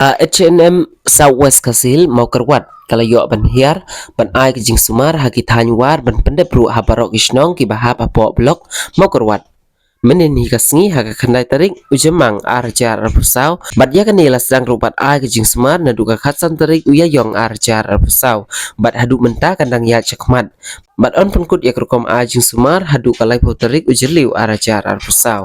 H&M Southwest Kasil mau kerwat kalau yo ban hiar ban ai ke jing sumar hagi tanyuar ban pende bru habarok isnong ki bahap apo blok mau kerwat menin hi kasngi haga khandai tarik ujemang arjar pusau bat ya kanila sedang rupat ai ke jing sumar na duga khatsan tarik uya yong arjar pusau bat hadu menta kandang ya cekmat bat on pengkut ya kerukom ai jing sumar hadu kalai tarik ujeliu arjar pusau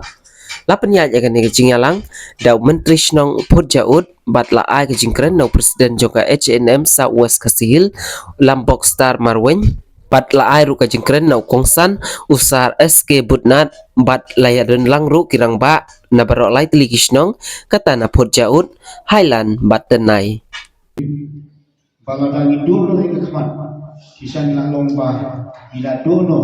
Lapan ya kan ni kecing yalang dau menteri snong put jaut bat la ai kecing keren no presiden joka H&M Southwest Kasihil Lampok Star Marwen bat la ai ru kecing keren no kongsan usar SK Butnat bat laya dan lang ru kirang ba na barok lai tili kisnong kata na put jaut Highland bat tenai Pagandang idolo ay kakmat, isang ilang lomba, ila dono,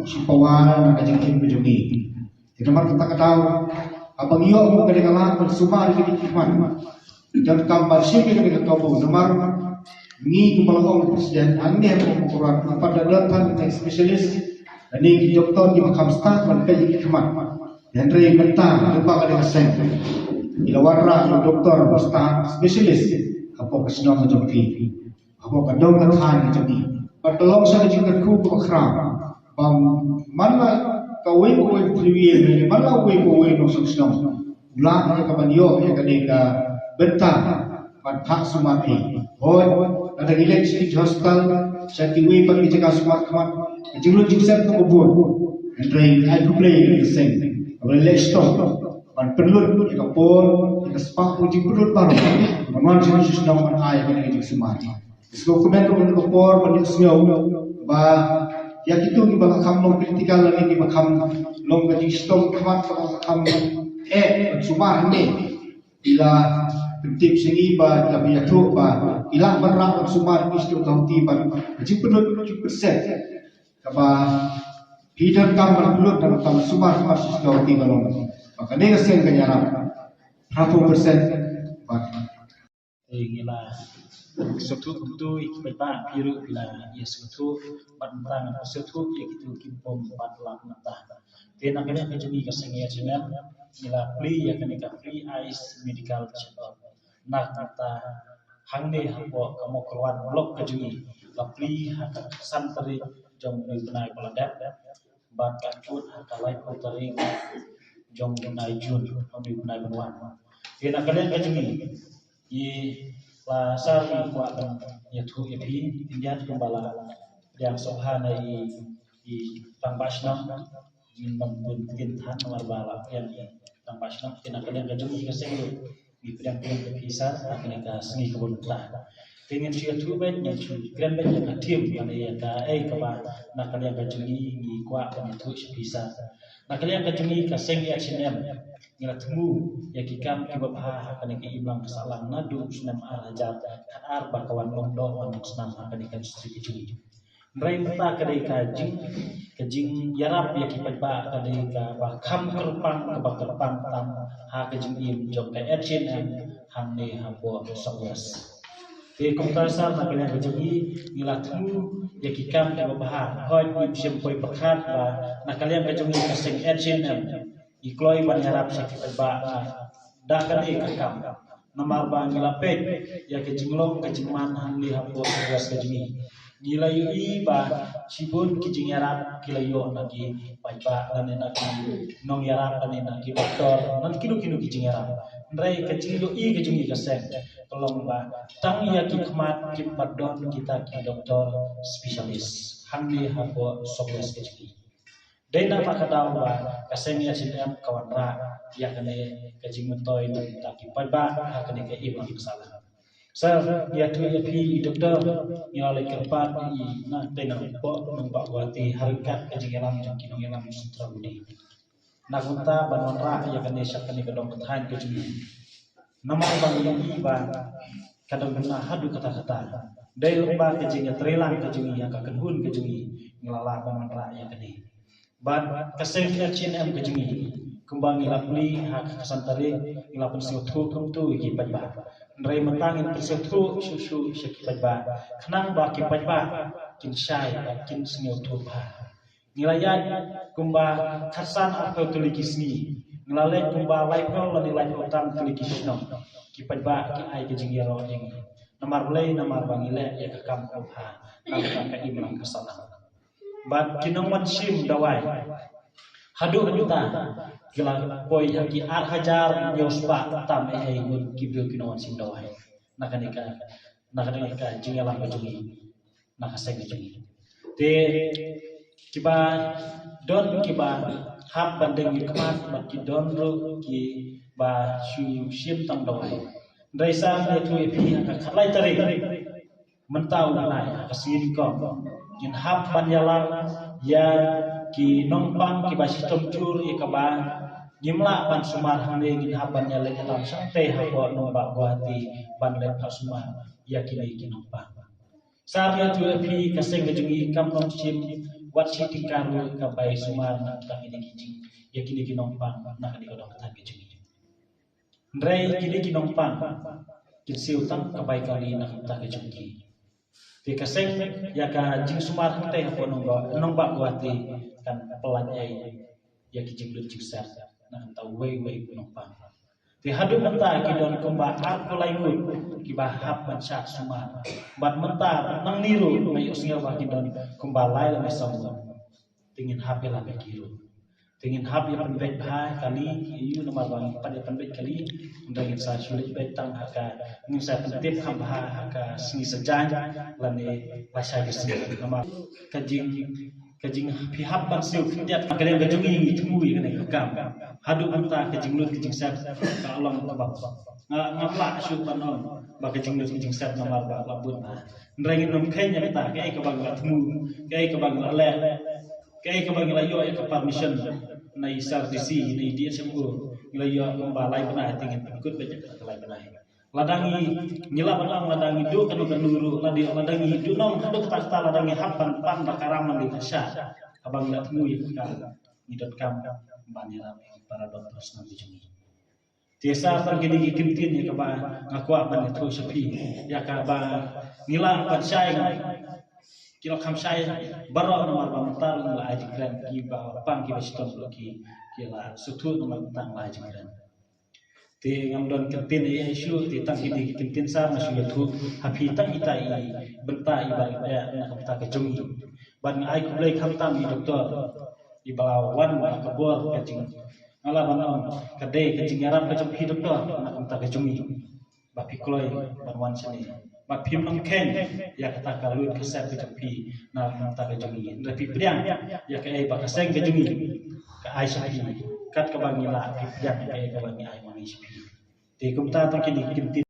si pawanan ng kajangkin bejumi. Tinamar kita kataw, abang iyo mo kadingalan, sumari ka dikikman. Dan kambar siya ka dikikabo, namar, ngi kumalakong presiden, ang niya po kukuran, ang padadatan ng spesialis, na ni doktor di makamstat, man kayo dikikman. Dan rin benta, lupa ka dikaseng. Ilawarra, yung doktor, basta spesialis, apo kasinong kajangkin. Ako kadong naghan ito ni. Patulong sa kajing ku pakram. Manla kawin ko yung trivial, manla kawin ko yung nusong. Ulang niya kabanyo, ya kanika benta, panpak sumati. Hoy, ada gilek sini hostel, sa tiwi pag ijaka sumat-kamat, kajing lu jingsan ko ubod. Andre, ay duplay, sing. Relay stop. Pan perlut, ya kapon, ya sepak ujing perlut baru. Maman sini susnong man ay kanika jing sumati. Sebab kemudian kemudian kepor banyak snow, bah ya itu di bawah kamlong kritikal lagi di bawah long gaji stong kemat bawah sumar ni, ila pentip sini bah ila biatu bah ila berak sumar istri tahun tiba, gaji penuh 7%, bah hidup kamar penuh dalam kamar sumar masih tahun tiba long, maka ni kesian kenyara, berapa persen, bah ila suatu itu kita biru bila ya suatu pantang suatu ya itu kimpom patlah mentah. Tena kena kejumi kasengnya jengan ila free ya kena free ice medical check-up. Nak kata hangne hapo kamu keluar blok kejumi la free hak santri jom benai peladat bat kancut kalai putering jom benai jun kami benai benuan. Tena kena kejumi i pasal kuat ya tu ipi indian kembala yang sohana i tambasna membentuk han marbala yang tambasna kena kena gajung keseng di bidang kisah akan ka seni kebun lah dengan sia tu ben yang tu grand ben yang tim yang ya ka kaba nak kalian gajung ni kuat itu bisa nak kalian gajung ka seng H&M ngila temu ya kikam kibabha akan ke iblang kesalahan nadu senam arajar kan arba kawan longdo untuk senam akan ikan istri kecil Rai mata kadai kajing yarap ya kipat ba kadai ka bakam kerupang tam ha kajing im jom ka H&M hamne habo sokwas ke komtasar na kalian kajing ngila temu ya kikam kibabha hoy bisa poi perkat ba na kalian kajing kasing H&M ikloi banharap sakit ba dakan ikakam namar bang lapet ya kejinglong kejingman hanli hapo segas kejingi nilai ba sibun kijing yarap kilayo nagi paiba dan nagi nong yarap dan nagi doktor nan kinu kijing yarap ndrai kejinglo kejingi kasek tolong ba tang ya kikmat kipadon kita ki doktor spesialis hanli hapo segas kejingi Dena pakadaw ba kaseng ya H&M kawan ra ya kene kajing mentoy taki padba kene ke ibang kesalahan. Sir ya tu ya pi doktor nyalai kerpat i na dena po nang bakwati harkat kajing yalam jang kinong yalam sutra budi. Nagunta banwan ra ya kene syak kene kedong kethan kajing. Nama bang yang iba kadang kena hadu kata-kata. Dai lemba kajing ya trelang kajing ya kakenhun kajing ngelala banwan ra ya kene. Ban kaseng H&M kejungi kembang ilapli hak kasantare ilapan siutu kumtu ikipat ba ndrai matangin siutu susu ikipat ba kenang ba kipat ba kin syai kin siutu ba nilayan kumba kasan atau tulikisni ngilalai kumba laipol lani laipol tam tulikisno kipat ba ki ai ke jingiro yang namar belai namar bangile ya ke kam opha namar ka imlang kesana bat kinong sim dawai hadu kita kila poi haki 8,000 nyospa tam ai ngun kibyo kinong sim dawai nakanika jingalang bajungi nakaseng bajungi te kiba don kiba hab bandeng kemat bat ki don ro ki ba shu sim tam dawai Raisa itu epi kalai tarik mentau nai kasih kom in hab banyalang ya ki nongpang ki basitom cur i kaba gimla ban sumar hande gin hab banyalang alam santai habo nombak guati ban lep sumar ya ki nongpang saat itu epi kasih ngejungi kam nom sim wat si tingkaru kabai sumar nak tak ini kijing ya ki nongpang nak di odong tak kijing Ndrai kini kinongpang kinsiu tang kabai kali nak tak kejungki. Di kaseng ya ka jing sumar hante hapo nongba guati kan pelanyai ya ki jing lut jingsa nak tau wei kinongpang. Di hadu menta kidon kumba aku lainut ki bahap bansak sumar. Bat menta nang niru mayu singa wa kidon kumba lai la mesong. Tingin hape la kiru. Tingin hab yang penbet bahai kali iu nomor bang pada penbet kali untuk sa sulit betang haka ingin saya pentip ham bahai haka sini sejan lani pasai kesini nomor kajing pihak bang siu ketiak kalian bajungi temui kena kam hadu anta kajing lut kajing sat ka Allah tabak ngapla su panon ba kajing lut kajing sat nomor ba labut nrengin nom kenya kita kai ka bang temu kai ka bang le kai ka bang layo ka permission na isar disi na dia sembuh ngelayo membalai benai tingin ikut baca kelai benai ladangi nyila benang ladangi do kanu kanuru ladangi do nom hadu kata ladangi hapan pan bakaraman di kasya abang dak temu ya ka ngidot kam banira para dokter nanti jumi tiasa tergini kintin ya ka ba ngakwa ban itu sepi ya ka ba ngila ban syai kilo kamsai baro nomor bantar la ajikran ki ba pang ki baston ki kila sutu nomor tang la ajikran te ngamdon kentin e isu te tang ki kentin sa masu yatu hapi tang itai benta ibarat ya na kapta ke jungi ban ai ku blai kham tam doktor ibala wan ka bor ka jing ala banon kade ke jingaram ka jumpi doktor na kapta ke jungi ba pikloi ban wan sini ba phim nong khen ya kata kalut kesat ke jampi na mata ke jungi tapi priang ya ke ai ba kaseng ke jungi ka ai sapi kat ka bangila priang ke ai ka bangi ai mangi sapi te kumta ta kini